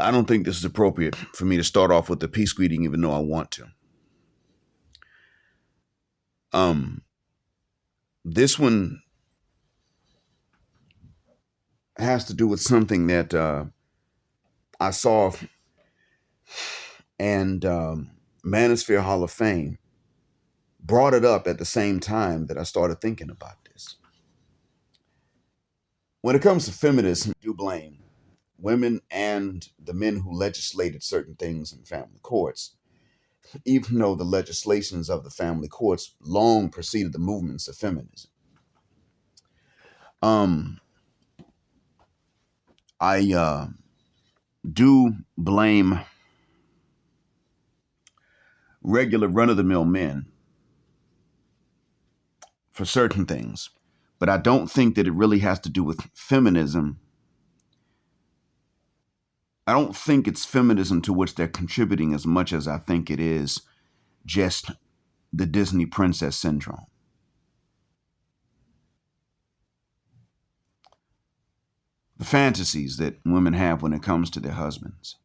I don't think this is appropriate for me to start off with the peace greeting, even though I want to. This one has to do with something that I saw, and Manosphere Hall of Fame brought it up at the same time that I started thinking about this. When it comes to feminism, I do blame women and the men who legislated certain things in family courts, even though the legislations of the family courts long preceded the movements of feminism. Um, I do blame regular run of the mill men for certain things, but I don't think that it really has to do with feminism. I don't think it's feminism to which they're contributing as much as I think it is just the Disney princess syndrome. The fantasies that women have when it comes to their husbands.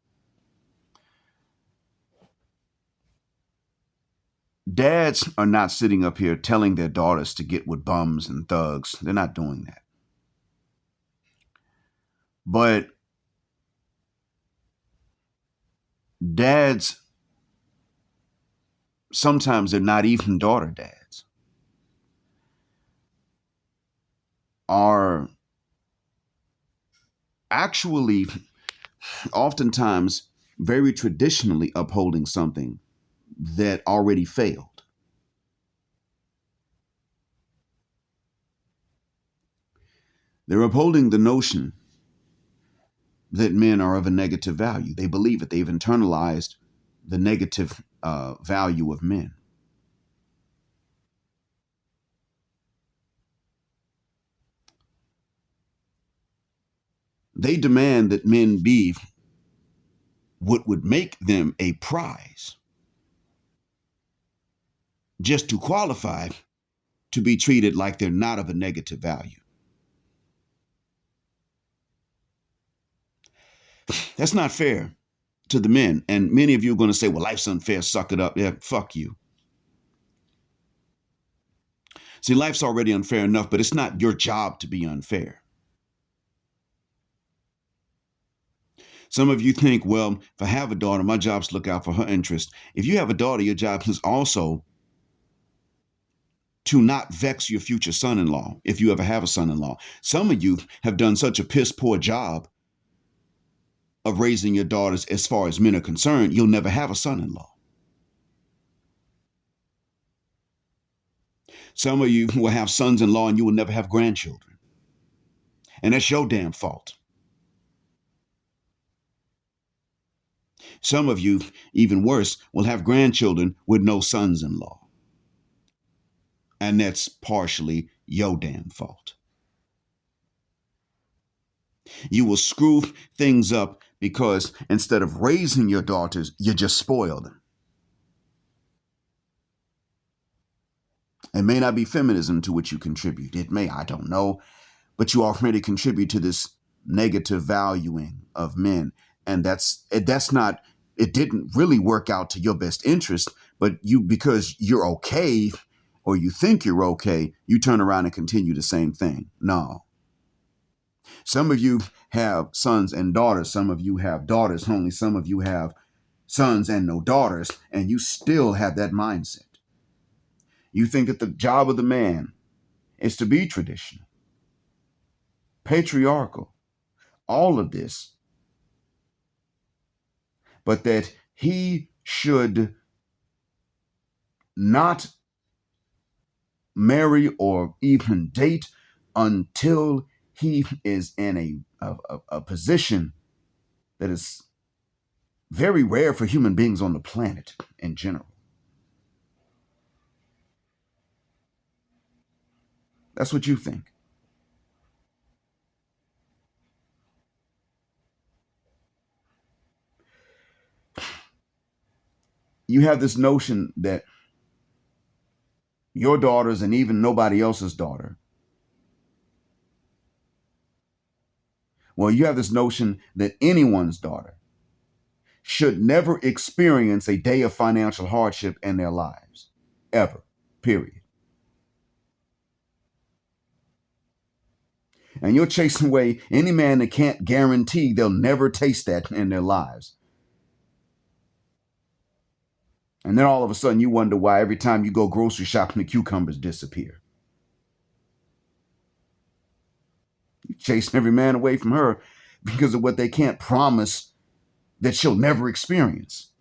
Dads are not sitting up here telling their daughters to get with bums and thugs. They're not doing that. But dads, sometimes they're not even daughter dads, are actually oftentimes very traditionally upholding something that already failed. They're upholding the notion that men are of a negative value. They believe it. They've internalized the negative value of men. They demand that men be what would make them a prize, just to qualify to be treated like they're not of a negative value. That's not fair to the men. And many of you are going to say, well, life's unfair, suck it up. Yeah, fuck you. See, life's already unfair enough, but it's not your job to be unfair. Some of you think, well, if I have a daughter, my job's to look out for her interest. If you have a daughter, your job is also to not vex your future son-in-law, if you ever have a son-in-law. Some of you have done such a piss poor job of raising your daughters as far as men are concerned, you'll never have a son-in-law. Some of you will have sons-in-law and you will never have grandchildren. And that's your damn fault. Some of you, even worse, will have grandchildren with no sons-in-law. And that's partially your damn fault. You will screw things up because instead of raising your daughters, you just spoil them. It may not be feminism to which you contribute. It may, I don't know. But you already contribute to this negative valuing of men. And that's not, it didn't really work out to your best interest, but you, because you're okay, or you think you're okay, you turn around and continue the same thing. No. Some of you have sons and daughters. Some of you have daughters only. Some of you have sons and no daughters, and you still have that mindset. You think that the job of the man is to be traditional, patriarchal, all of this, but that he should not marry or even date until he is in a position that is very rare for human beings on the planet in general. That's what you think. You have this notion that your daughters and even nobody else's daughter. Well, you have this notion that anyone's daughter should never experience a day of financial hardship in their lives. Ever. Period. And you're chasing away any man that can't guarantee they'll never taste that in their lives. And then all of a sudden you wonder why every time you go grocery shopping, the cucumbers disappear. You're chasing every man away from her because of what they can't promise that she'll never experience.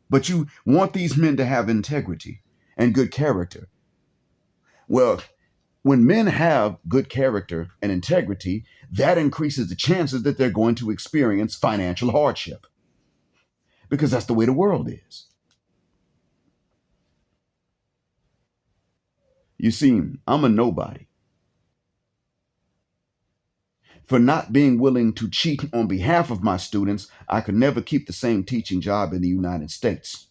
But you want these men to have integrity and good character. Well, when men have good character and integrity, that increases the chances that they're going to experience financial hardship. Because that's the way the world is. You see, I'm a nobody. For not being willing to cheat on behalf of my students, I could never keep the same teaching job in the United States.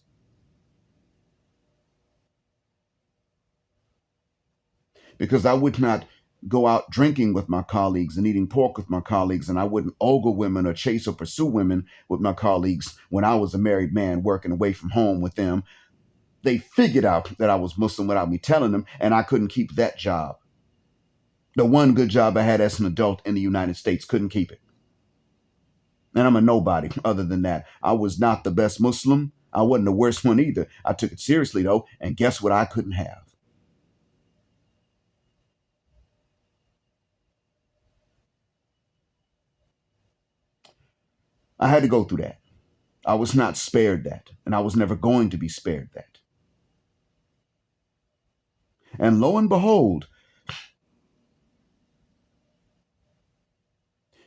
Because I would not go out drinking with my colleagues and eating pork with my colleagues, and I wouldn't ogle women or chase or pursue women with my colleagues when I was a married man working away from home with them. They figured out that I was Muslim without me telling them, and I couldn't keep that job. The one good job I had as an adult in the United States, couldn't keep it. And I'm a nobody other than that. I was not the best Muslim. I wasn't the worst one either. I took it seriously though, and guess what I couldn't have? I had to go through that. I was not spared that, and I was never going to be spared that. And lo and behold,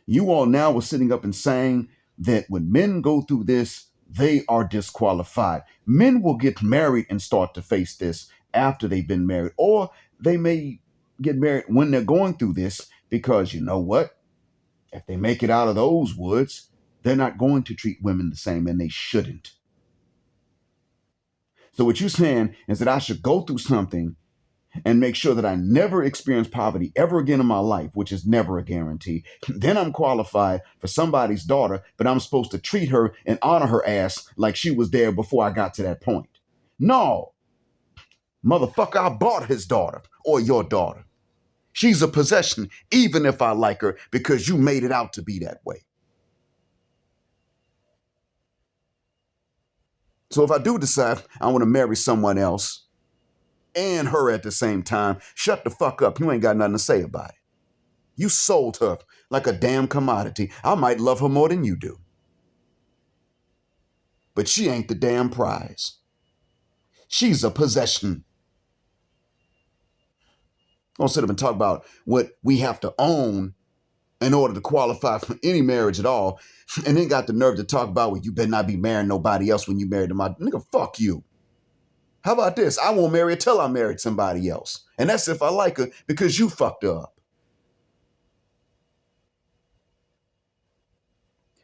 you all now are sitting up and saying that when men go through this, they are disqualified. Men will get married and start to face this after they've been married, or they may get married when they're going through this, because you know what? If they make it out of those woods, they're not going to treat women the same, and they shouldn't. So what you're saying is that I should go through something and make sure that I never experience poverty ever again in my life, which is never a guarantee. Then I'm qualified for somebody's daughter, but I'm supposed to treat her and honor her ass like she was there before I got to that point. No, motherfucker, I bought his daughter or your daughter. She's a possession, even if I like her, because you made it out to be that way. So if I do decide I want to marry someone else and her at the same time, shut the fuck up. You ain't got nothing to say about it. You sold her like a damn commodity. I might love her more than you do. But she ain't the damn prize. She's a possession. Don't sit up and talk about what we have to own in order to qualify for any marriage at all, and then got the nerve to talk about, well, you better not be marrying nobody else when you married to my nigga. Fuck you. How about this? I won't marry her till I married somebody else. And that's if I like her, because you fucked her up.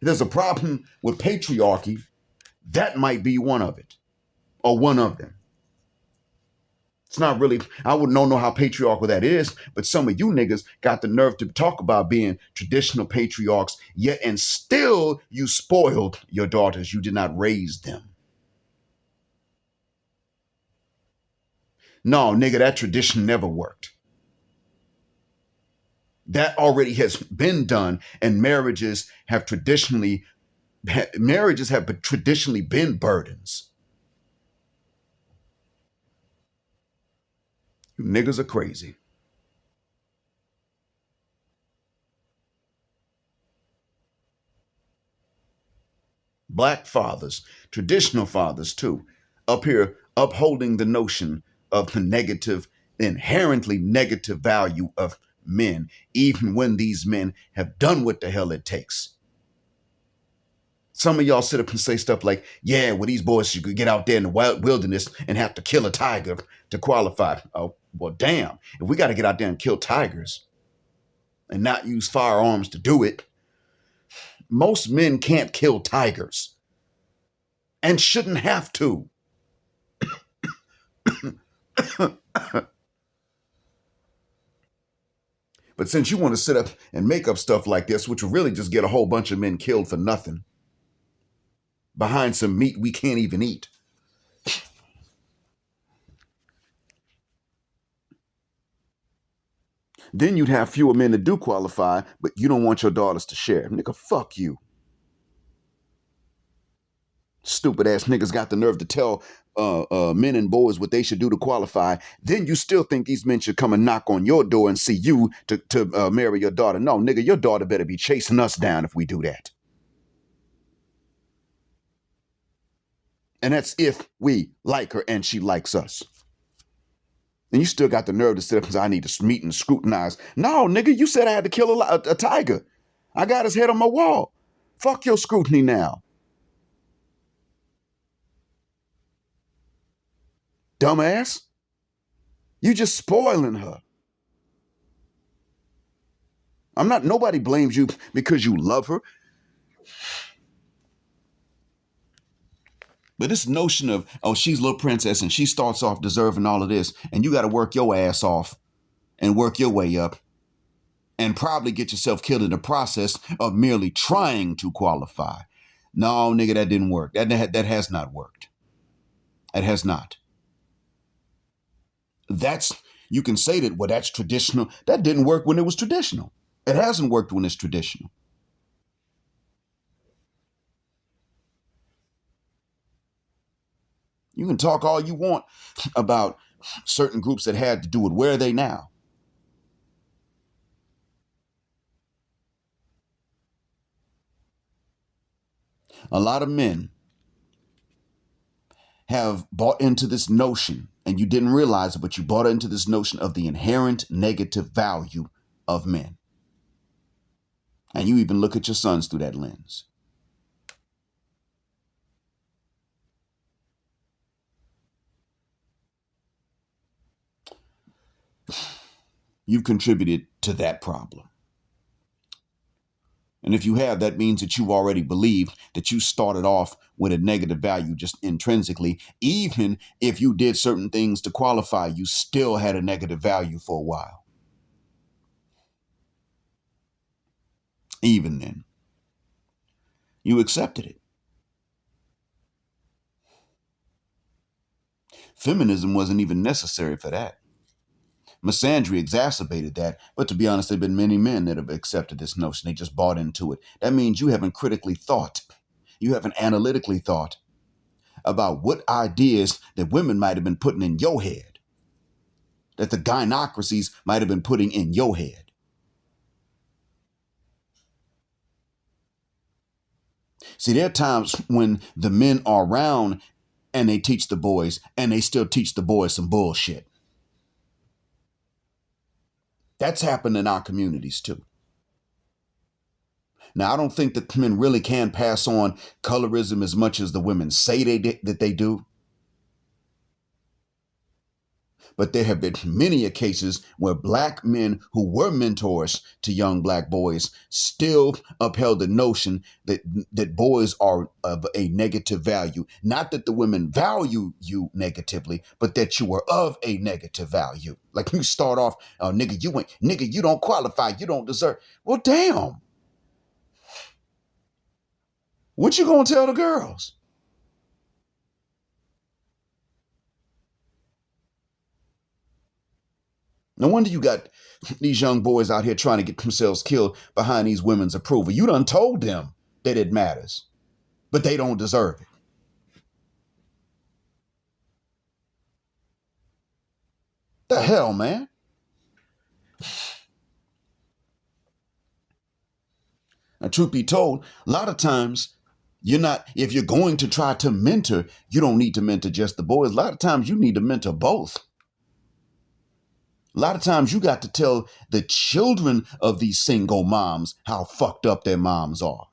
If there's a problem with patriarchy, that might be one of it, or one of them. It's not really, I wouldn't know how patriarchal that is, but some of you niggas got the nerve to talk about being traditional patriarchs, yet and still you spoiled your daughters. You did not raise them. No, nigga, that tradition never worked. That already has been done, and marriages have traditionally been burdens. You niggas are crazy. Black fathers, traditional fathers too, up here upholding the notion of the negative, inherently negative value of men, even when these men have done what the hell it takes. Some of y'all sit up and say stuff like, yeah, well, these boys should get out there in the wild wilderness and have to kill a tiger to qualify. Oh, well, damn. If we got to get out there and kill tigers and not use firearms to do it, most men can't kill tigers and shouldn't have to. But since you want to sit up and make up stuff like this, which will really just get a whole bunch of men killed for nothing, behind some meat we can't even eat. Then you'd have fewer men that do qualify, but you don't want your daughters to share. Nigga, fuck you. Stupid ass niggas got the nerve to tell men and boys what they should do to qualify. Then you still think these men should come and knock on your door and see you to marry your daughter. No, nigga, your daughter better be chasing us down if we do that. And that's if we like her and she likes us. And you still got the nerve to sit up and say, I need to meet and scrutinize. No, nigga, you said I had to kill a tiger. I got his head on my wall. Fuck your scrutiny now. Dumbass. You just spoiling her. Nobody blames you because you love her. But this notion of, oh, she's a little princess and she starts off deserving all of this, and you got to work your ass off and work your way up and probably get yourself killed in the process of merely trying to qualify. No, nigga, that didn't work. That has not worked. It has not. You can say that, well, that's traditional. That didn't work when it was traditional. It hasn't worked when it's traditional. You can talk all you want about certain groups that had to do it. Where are they now? A lot of men have bought into this notion, and you didn't realize it, but you bought into this notion of the inherent negative value of men. And you even look at your sons through that lens. You've contributed to that problem. And if you have, that means that you already believed that you started off with a negative value just intrinsically. Even if you did certain things to qualify, you still had a negative value for a while. Even then, you accepted it. Feminism wasn't even necessary for that. Misandry exacerbated that, but to be honest, there have been many men that have accepted this notion. They just bought into it. That means you haven't critically thought. You haven't analytically thought about what ideas that women might have been putting in your head, that the gynocracies might have been putting in your head. See, there are times when the men are around and they teach the boys, and they still teach the boys some bullshit. That's happened in our communities too. Now, I don't think that men really can pass on colorism as much as the women say that they do. But there have been many cases where black men who were mentors to young black boys still upheld the notion that boys are of a negative value. Not that the women value you negatively, but that you were of a negative value. Like you start off, oh, nigga, you don't qualify, you don't deserve. Well, damn. What you gonna tell the girls? No wonder you got these young boys out here trying to get themselves killed behind these women's approval. You done told them that it matters, but they don't deserve it. The hell, man? Now, truth be told, a lot of times if you're going to try to mentor, you don't need to mentor just the boys. A lot of times you need to mentor both. A lot of times you got to tell the children of these single moms how fucked up their moms are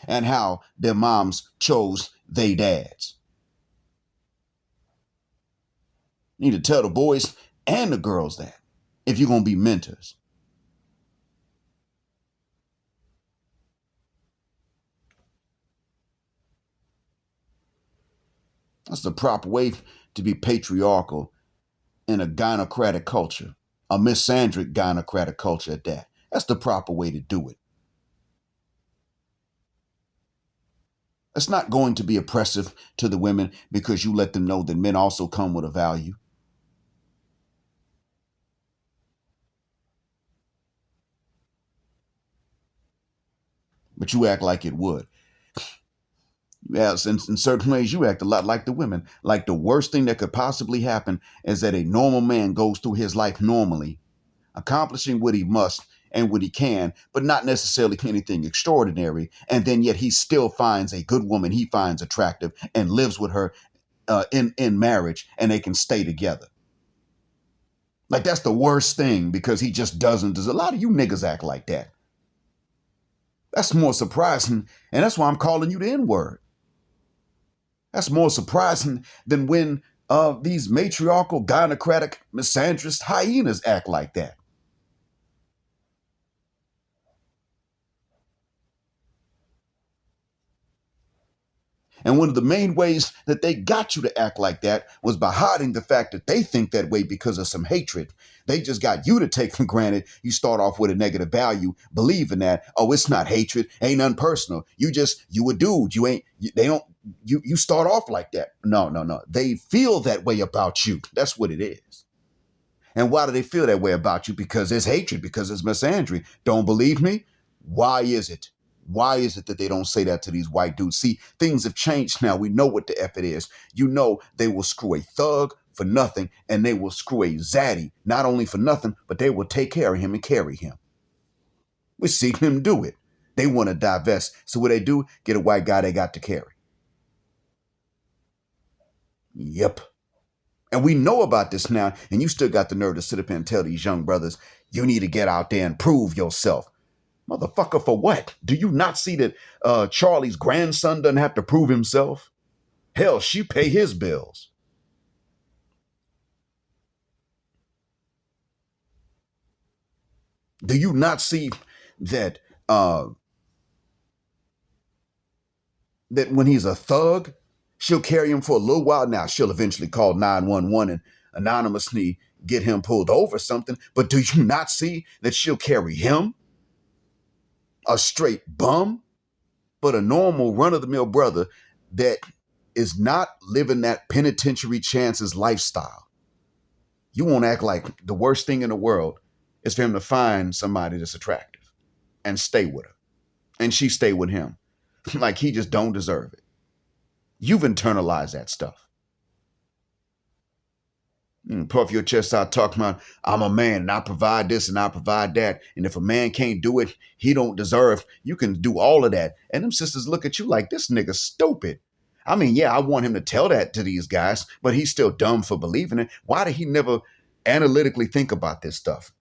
and how their moms chose they dads. You need to tell the boys and the girls that if you're going to be mentors. That's the proper way to be patriarchal in a gynocratic culture, a misandric gynocratic culture at that. That's the proper way to do it. It's not going to be oppressive to the women because you let them know that men also come with a value. But you act like it would. Yes, in certain ways, you act a lot like the women. Like the worst thing that could possibly happen is that a normal man goes through his life normally, accomplishing what he must and what he can, but not necessarily anything extraordinary. And then yet he still finds a good woman he finds attractive and lives with her in marriage, and they can stay together. Like that's the worst thing because he just doesn't. There's a lot of you niggas act like that. That's more surprising, and that's why I'm calling you the N word. That's more surprising than when these matriarchal, gynocratic, misandrist hyenas act like that. And one of the main ways that they got you to act like that was by hiding the fact that they think that way because of some hatred. They just got you to take for granted. You start off with a negative value, believe in that. Oh, it's not hatred, ain't nothing personal. You a dude. You ain't. They don't. You start off like that. No, no, no. They feel that way about you. That's what it is. And why do they feel that way about you? Because it's hatred, because it's misandry. Don't believe me? Why is it? Why is it that they don't say that to these white dudes? See, things have changed now. We know what the F it is. You know they will screw a thug for nothing, and they will screw a zaddy, not only for nothing, but they will take care of him and carry him. We've seen them do it. They want to divest. So what they do, get a white guy they got to carry. Yep. And we know about this now, and you still got the nerve to sit up and tell these young brothers, you need to get out there and prove yourself. Motherfucker, for what? Do you not see that Charlie's grandson doesn't have to prove himself? Hell, she pay his bills. Do you not see that that when he's a thug, she'll carry him for a little while. Now she'll eventually call 911 and anonymously get him pulled over or something. But do you not see that she'll carry him, a straight bum, but a normal run-of-the-mill brother that is not living that penitentiary chances lifestyle? You won't act like the worst thing in the world is for him to find somebody that's attractive and stay with her. And she stay with him. Like he just don't deserve it. You've internalized that stuff. Puff your chest out talking about, I'm a man and I provide this and I provide that. And if a man can't do it, he don't deserve. You can do all of that. And them sisters look at you like this nigga stupid. I mean, yeah, I want him to tell that to these guys, but he's still dumb for believing it. Why did he never analytically think about this stuff?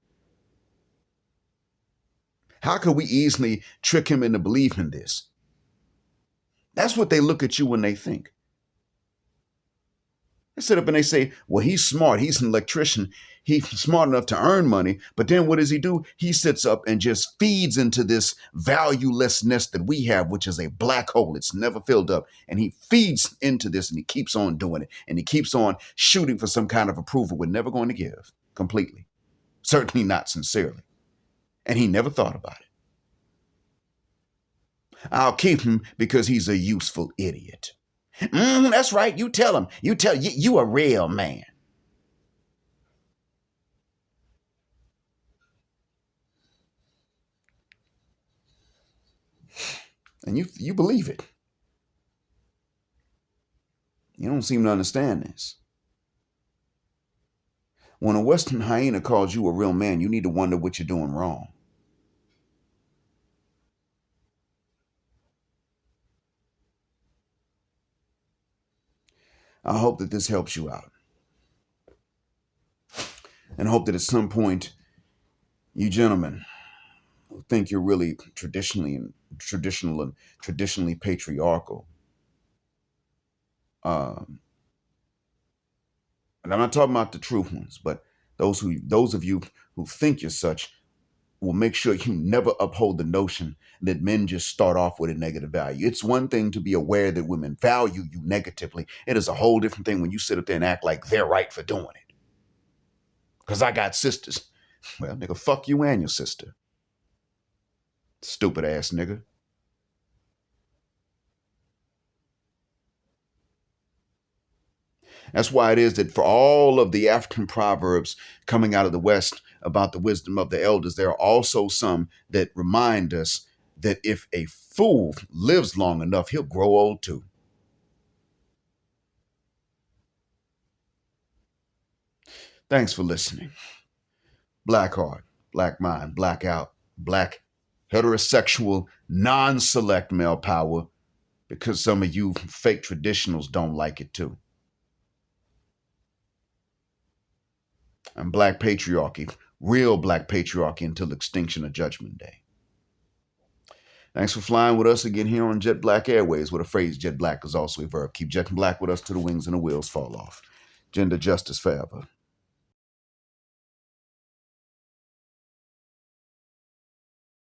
How could we easily trick him into believing this? That's what they look at you when they think. They sit up and they say, well, he's smart. He's an electrician. He's smart enough to earn money. But then what does he do? He sits up and just feeds into this valuelessness that we have, which is a black hole. It's never filled up. And he feeds into this and he keeps on doing it. And he keeps on shooting for some kind of approval we're never going to give completely. Certainly not sincerely. And he never thought about it. I'll keep him because he's a useful idiot. That's right. You tell him. You a real man. And you believe it. You don't seem to understand this. When a Western hyena calls you a real man, you need to wonder what you're doing wrong. I hope that this helps you out. And hope that at some point, you gentlemen who think you're really traditionally patriarchal. Um, and I'm not talking about the true ones, but those of you who think you're such will make sure you never uphold the notion that men just start off with a negative value. It's one thing to be aware that women value you negatively. It is a whole different thing when you sit up there and act like they're right for doing it. Because I got sisters. Well, nigga, fuck you and your sister. Stupid ass nigga. That's why it is that for all of the African proverbs coming out of the West about the wisdom of the elders, there are also some that remind us that if a fool lives long enough, he'll grow old too. Thanks for listening. Black heart, black mind, black out, black heterosexual, non select male power, because some of you fake traditionals don't like it too. And black patriarchy, real black patriarchy until extinction of Judgment Day. Thanks for flying with us again here on Jet Black Airways, where the phrase jet black is also a verb. Keep jetting black with us till the wings and the wheels fall off. Gender justice forever.